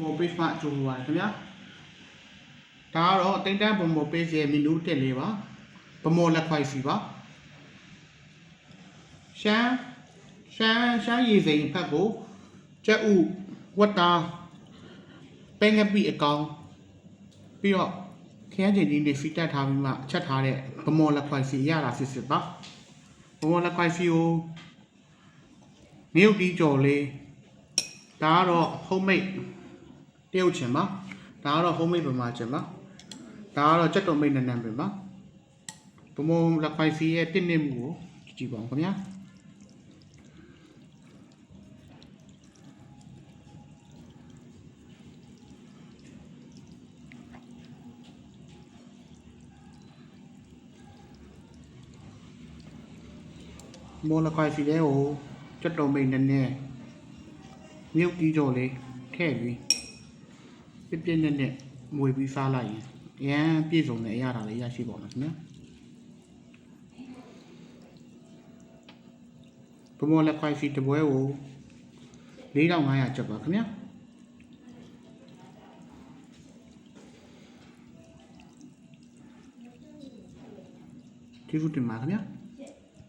မော်ပေးမှကြိုးပါခင်ဗျာဒါကတော့အတိတ်တန်းဘုံမော်ပေးရဲ့မီနူးတက်လေးပါဗမော်လက်ခွိုက်စီပါရှမ်းရည်စိန်ဖက်ကိုကျက်ဥဝတ်တာပဲငပိအကောင်ပြီးတော့ခရမ်းကျင်ကြီးတွေစီတက်ထားပြီးမှချက်ထားတဲ့ဗမော်လက်ခွိုက်စီရတာစစ်ပါဗမော်လက်ခွိုက်စီကိုမြုပ်တီးကြော်လေးဒါကတော့ homemade တရုတ်ချင်ပါဒါကတော့ homemade ပမာချင်ပါဒါကတော့ချက်တော်မိတ်နန်းနန်းပဲပါဗမော်လက်ခွိုက်စီရဲ့တစ်နှစ်မှုကိုကြည့်ပါဦးခင်ဗျာမော်လက်ခွိုက်စီလေးကိုချက်တော်မိတ်နန်းနန်းမြုပ်တီးကြော်လေးထည့်ပြီးပြည့်နဲ့မွေပြီးစားလိုက်ရင်အရန်ပြည့်စုံတဲ့အရာလေးရရှိပါမယ်ခင်ဗျာဗမော်လက်ခွိုက်စီတပွဲကို4500ကျပ်ပါခင်ဗျာကျေးဇူးတင်ပါခင်ဗျာ